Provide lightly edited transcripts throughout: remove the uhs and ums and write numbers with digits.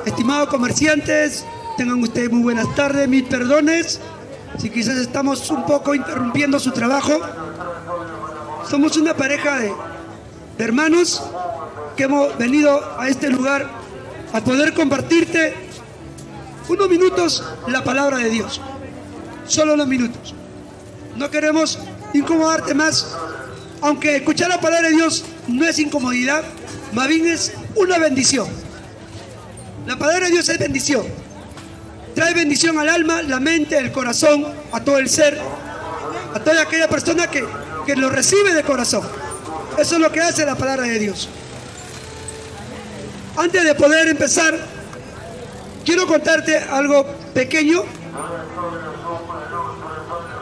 Estimados comerciantes, tengan ustedes muy buenas tardes, mil perdones si quizás estamos un poco interrumpiendo su trabajo. Somos una pareja de hermanos que hemos venido a este lugar a poder compartirte unos minutos la palabra de Dios. Solo unos minutos. No queremos incomodarte más, aunque escuchar la palabra de Dios no es incomodidad, más bien es una bendición. La palabra de Dios es bendición. Trae bendición al alma, la mente, el corazón, a todo el ser, a toda aquella persona que lo recibe de corazón. Eso es lo que hace la palabra de Dios. Antes de poder empezar, quiero contarte algo pequeño.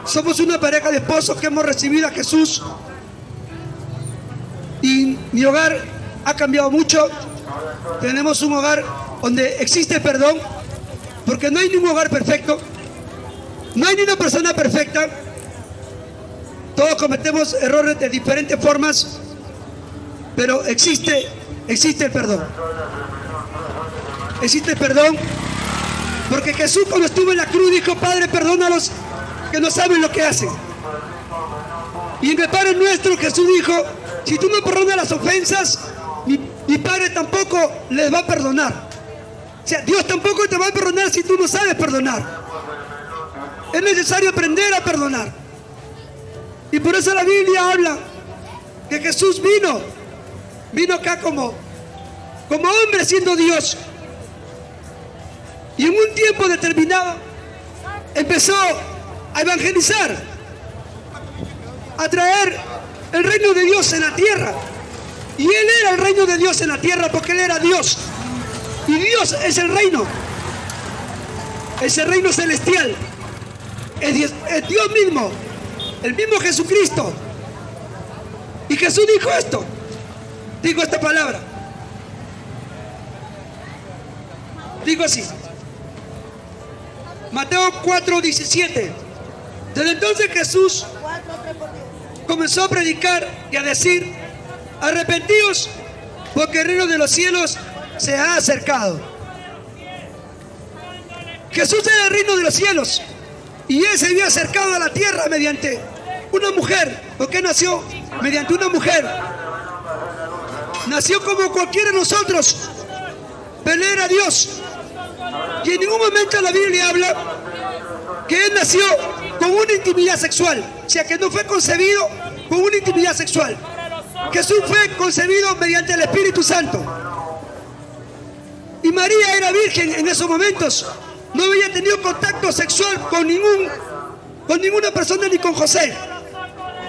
Somos una pareja de esposos que hemos recibido a Jesús y mi hogar ha cambiado mucho. Tenemos un hogar donde existe perdón, porque no hay ningún hogar perfecto, no hay ni una persona perfecta. Todos cometemos errores de diferentes formas, pero existe el perdón. Existe el perdón, porque Jesús cuando estuvo en la cruz dijo: Padre, perdónalos, que no saben lo que hacen. Y en el Padre Nuestro Jesús dijo: si tú no perdonas las ofensas, mi Padre tampoco les va a perdonar. O sea, Dios tampoco te va a perdonar si tú no sabes perdonar. Es necesario aprender a perdonar. Y por eso la Biblia habla que Jesús vino acá como hombre siendo Dios. Y en un tiempo determinado empezó a evangelizar, a traer el reino de Dios en la tierra. Y Él era el reino de Dios en la tierra porque Él era Dios. Y Dios es el reino. Es el reino celestial. Es Dios mismo. El mismo Jesucristo. Y Jesús dijo esto. Dijo esta palabra. Digo así. Mateo 4:17. Desde entonces Jesús comenzó a predicar y a decir: arrepentíos, porque el reino de los cielos se ha acercado. Jesús era el reino de los cielos y Él se había acercado a la tierra mediante una mujer, porque nació mediante una mujer. Nació como cualquiera de nosotros, pero Él era Dios. Y en ningún momento la Biblia habla que Él nació con una intimidad sexual, o sea, que no fue concebido con una intimidad sexual. Jesús fue concebido mediante el Espíritu Santo. Y María era virgen en esos momentos. No había tenido contacto sexual con ninguna persona, ni con José.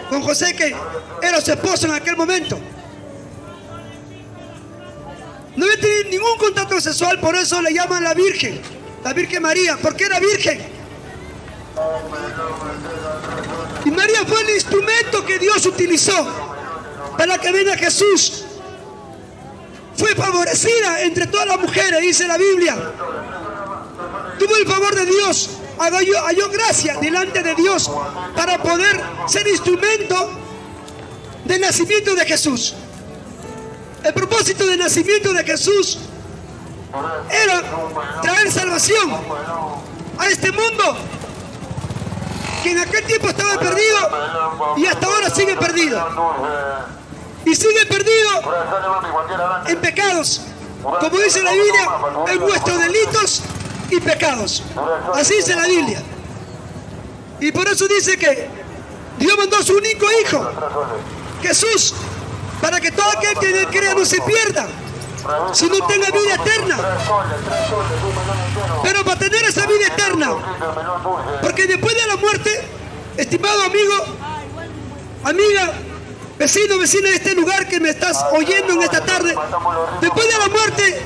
Con José, que era su esposo en aquel momento. No había tenido ningún contacto sexual, por eso le llaman la Virgen María, porque era virgen. Y María fue el instrumento que Dios utilizó para que venga Jesús. Fue favorecida entre todas las mujeres, dice la Biblia. Tuvo el favor de Dios, halló gracia delante de Dios para poder ser instrumento del nacimiento de Jesús. El propósito del nacimiento de Jesús era traer salvación a este mundo que en aquel tiempo estaba perdido y hasta ahora sigue perdido. Y sigue perdido en pecados, como dice la Biblia, en vuestros delitos y pecados. Así dice la Biblia. Y por eso dice que Dios mandó a su único hijo, Jesús, para que todo aquel que en él crea no se pierda, sino tenga vida eterna. Pero para tener esa vida eterna, porque después de la muerte, estimado amigo, amiga, vecino, vecina de este lugar que me estás oyendo en esta tarde, después de la muerte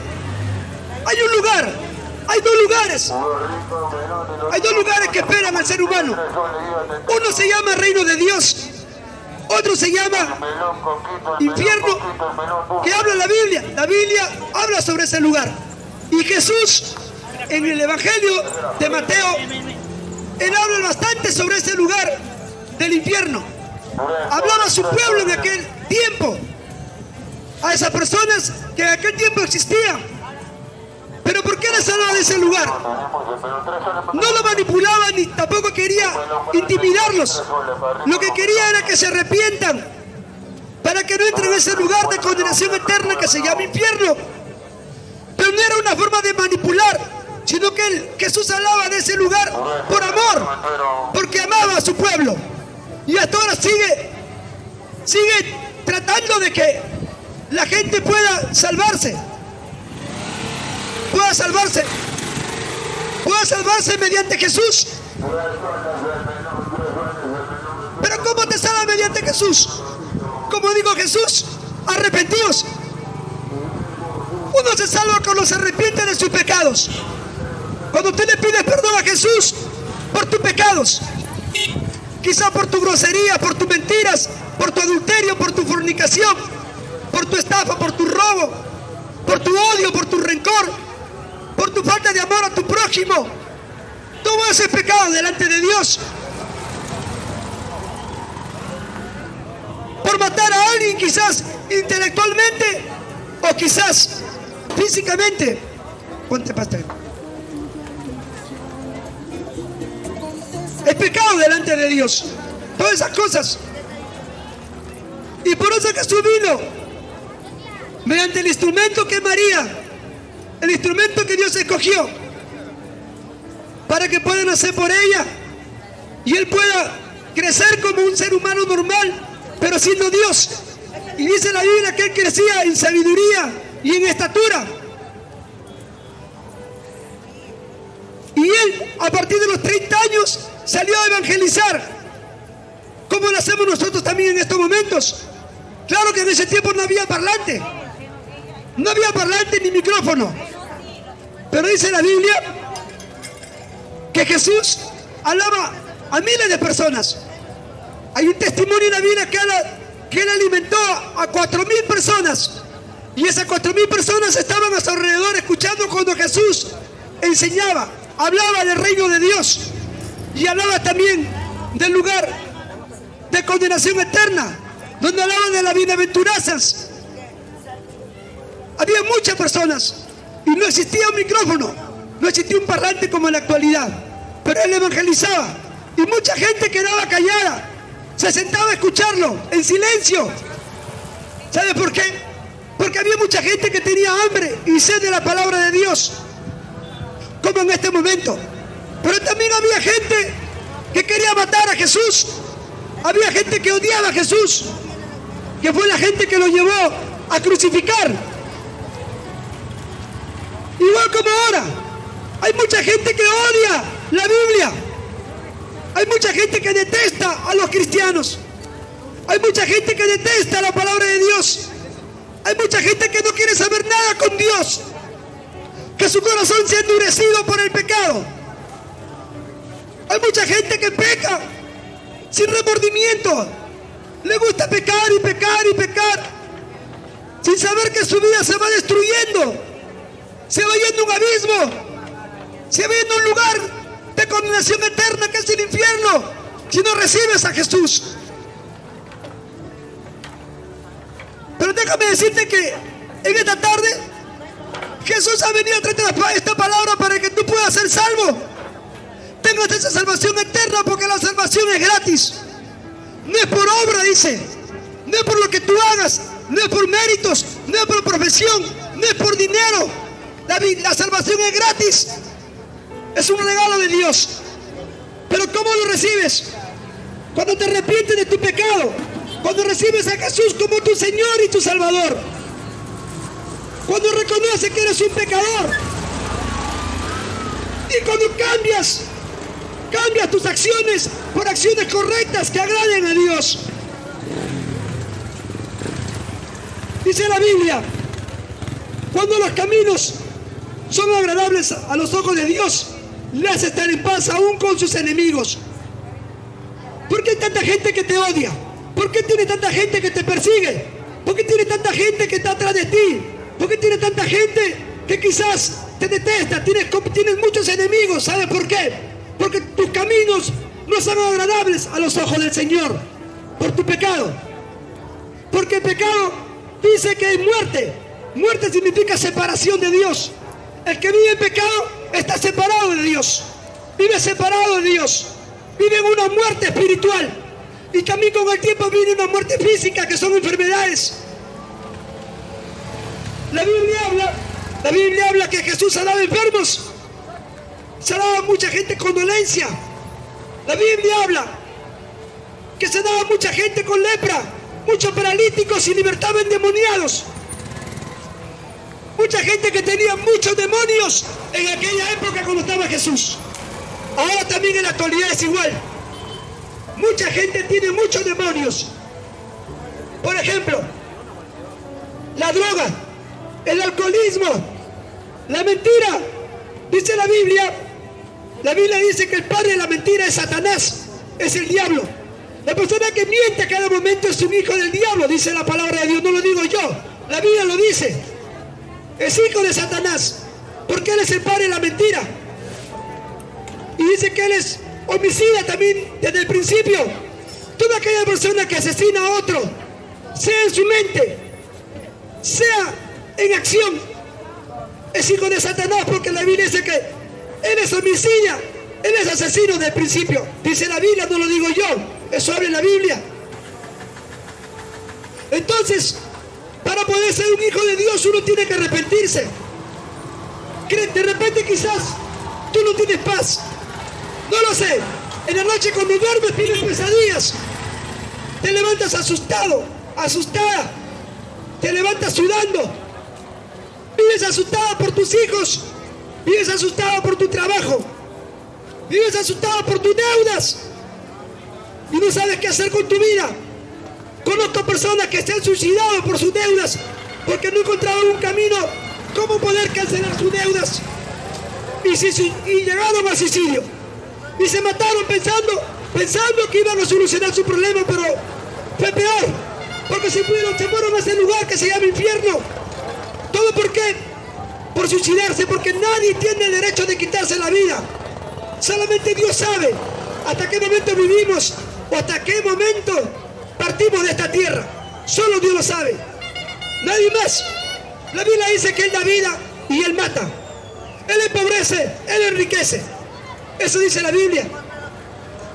hay un lugar, hay dos lugares. Hay dos lugares que esperan al ser humano. Uno se llama reino de Dios, otro se llama infierno, que habla la Biblia. La Biblia habla sobre ese lugar. Y Jesús, en el Evangelio de Mateo, Él habla bastante sobre ese lugar del infierno. Hablaba a su pueblo en aquel tiempo, a esas personas que en aquel tiempo existían. ¿Pero por qué salva de ese lugar. No lo manipulaba ni tampoco quería intimidarlos. Lo que quería era que se arrepientan para que no entren en ese lugar de condenación eterna que se llama infierno. Pero no era una forma de manipular, sino que Jesús hablaba de ese lugar por amor, porque amaba a su pueblo. Y hasta ahora sigue tratando de que la gente pueda salvarse. Pueda salvarse mediante Jesús. Pero ¿cómo te salva mediante Jesús? Como dijo Jesús, arrepentidos. Uno se salva cuando se arrepiente de sus pecados. Cuando tú le pides perdón a Jesús por tus pecados, quizá por tu grosería, por tus mentiras, por tu adulterio, por tu fornicación, por tu estafa, por tu robo, por tu odio, por tu rencor, por tu falta de amor a tu prójimo. Todo ese pecado delante de Dios. Por matar a alguien quizás intelectualmente o quizás físicamente. Ponte pastel. Es pecado delante de Dios. Todas esas cosas. Y por eso Jesús vino mediante el instrumento que es María, el instrumento que Dios escogió para que pueda nacer por ella y Él pueda crecer como un ser humano normal, pero siendo Dios. Y dice la Biblia que Él crecía en sabiduría y en estatura. Y Él, a partir de los 30 años, salió a evangelizar, como lo hacemos nosotros también en estos momentos. Claro que en ese tiempo no había parlante ni micrófono, pero dice la Biblia que Jesús hablaba a miles de personas. Hay un testimonio en la Biblia que Él alimentó a 4.000 personas, y esas 4.000 personas estaban a su alrededor escuchando cuando Jesús enseñaba, hablaba del reino de Dios y hablaba también del lugar de condenación eterna, donde hablaban de las bienaventuranzas. Había muchas personas y no existía un micrófono, no existía un parlante como en la actualidad, pero Él evangelizaba y mucha gente quedaba callada, se sentaba a escucharlo en silencio. ¿Sabe por qué? Porque había mucha gente que tenía hambre y sed de la palabra de Dios, como en este momento. Pero también había gente que quería matar a Jesús. Había gente que odiaba a Jesús, que fue la gente que lo llevó a crucificar. Igual como ahora, hay mucha gente que odia la Biblia. Hay mucha gente que detesta a los cristianos. Hay mucha gente que detesta la palabra de Dios. Hay mucha gente que no quiere saber nada con Dios, que su corazón se ha endurecido por el pecado. Hay mucha gente que peca sin remordimiento. Le gusta pecar y pecar y pecar, sin saber que su vida se va destruyendo, se va yendo a un abismo, se va yendo a un lugar de condenación eterna que es el infierno, si no recibes a Jesús. Pero déjame decirte que en esta tarde Jesús ha venido a traerte esta palabra para que tú puedas ser salvo, tengas esa salvación eterna, porque la salvación es gratis. No es por obra, dice, no es por lo que tú hagas, no es por méritos, no es por profesión, no es por dinero. La salvación es gratis, es un regalo de Dios. Pero ¿cómo lo recibes? Cuando te arrepientes de tu pecado, cuando recibes a Jesús como tu Señor y tu Salvador, cuando reconoces que eres un pecador, y cuando cambias tus acciones por acciones correctas que agraden a Dios. Dice la Biblia, cuando los caminos son agradables a los ojos de Dios, le hace estar en paz aún con sus enemigos. ¿Por qué hay tanta gente que te odia? ¿Por qué tiene tanta gente que te persigue? ¿Por qué tiene tanta gente que está atrás de ti? ¿Por qué tiene tanta gente que quizás te detesta? Tienes muchos enemigos. ¿Sabes por qué? Porque tus caminos no son agradables a los ojos del Señor, por tu pecado. Porque el pecado dice que hay muerte. Muerte significa separación de Dios. El que vive en pecado está separado de Dios. Vive separado de Dios. Vive en una muerte espiritual. Y también con el tiempo viene una muerte física, que son enfermedades. La Biblia habla que Jesús sanaba enfermos. Sanaba a mucha gente con dolencia. La Biblia habla que sanaba a mucha gente con lepra. Muchos paralíticos y libertaba endemoniados. Mucha gente que tenía muchos demonios en aquella época cuando estaba Jesús. Ahora también en la actualidad es igual. Mucha gente tiene muchos demonios. Por ejemplo, la droga, el alcoholismo, la mentira. Dice la Biblia dice que el padre de la mentira es Satanás, es el diablo. La persona que miente a cada momento es un hijo del diablo, dice la palabra de Dios, no lo digo yo, la Biblia lo dice. Es hijo de Satanás, porque él es el padre de la mentira. Y dice que él es homicida también desde el principio. Toda aquella persona que asesina a otro, sea en su mente, sea en acción, es hijo de Satanás, porque la Biblia dice que él es homicida, él es asesino desde el principio. Dice la Biblia, no lo digo yo, eso habla en la Biblia. Entonces, para poder ser un hijo de Dios uno tiene que arrepentirse. De repente quizás tú no tienes paz, no lo sé. En la noche cuando duermes tienes pesadillas, te levantas asustado, asustada, te levantas sudando, vives asustada por tus hijos, vives asustada por tu trabajo, vives asustada por tus deudas y no sabes qué hacer con tu vida. Conozco personas que se han suicidado por sus deudas porque no encontraron un camino cómo poder cancelar sus deudas y llegaron al suicidio y se mataron pensando que iban a solucionar su problema, pero fue peor, porque se fueron a ese lugar que se llama infierno. ¿Todo por qué? Por suicidarse, porque nadie tiene el derecho de quitarse la vida. Solamente Dios sabe hasta qué momento vivimos o hasta qué momento partimos de esta tierra. Solo Dios lo sabe, nadie más. La Biblia dice que Él da vida y Él mata. Él empobrece, Él enriquece. Eso dice la Biblia.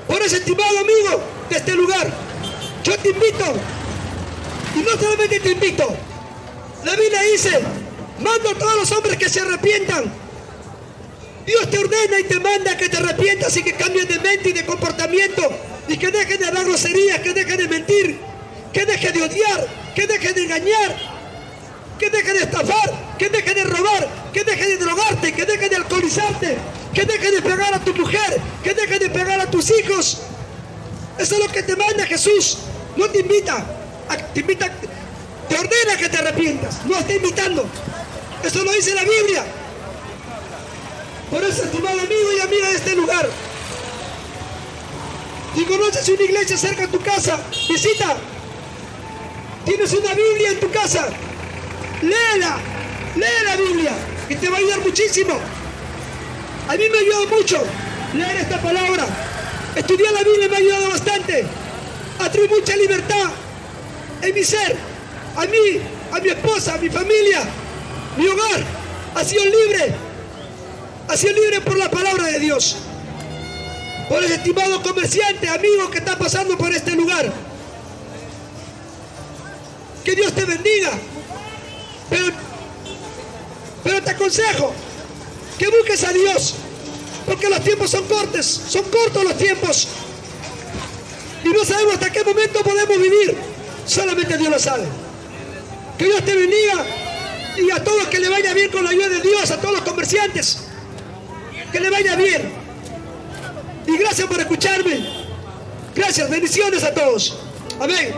Por eso, estimado amigo de este lugar, yo te invito, y no solamente te invito, la Biblia dice, mando a todos los hombres que se arrepientan. Dios te ordena y te manda que te arrepientas y que cambies de mente y de comportamiento y que dejes de hablar groserías, que dejes de mentir, que dejes de odiar, que dejes de engañar, que dejes de estafar, que dejes de robar, que dejes de drogarte, que dejes de alcoholizarte, que dejes de pegar a tu mujer, que dejes de pegar a tus hijos. Eso es lo que te manda Jesús. No te invita, te ordena que te arrepientas, no está invitando. Eso lo dice la Biblia. Por eso, estimado amigo y amiga de este lugar, si conoces una iglesia cerca de tu casa, visita. Tienes una Biblia en tu casa, léela, lee la Biblia, que te va a ayudar muchísimo. A mí me ha ayudado mucho leer esta palabra. Estudiar la Biblia me ha ayudado bastante. Ha traído mucha libertad en mi ser. A mí, a mi esposa, a mi familia, mi hogar ha sido libre. Ha sido libre por la palabra de Dios. Por el estimado comerciante, amigo que está pasando por este lugar, que Dios te bendiga. Pero te aconsejo que busques a Dios, porque los tiempos son cortos los tiempos. Y no sabemos hasta qué momento podemos vivir. Solamente Dios lo sabe. Que Dios te bendiga y a todos que le vaya bien con la ayuda de Dios, a todos los comerciantes, que le vaya bien. Y gracias por escucharme. Gracias, bendiciones a todos. Amén.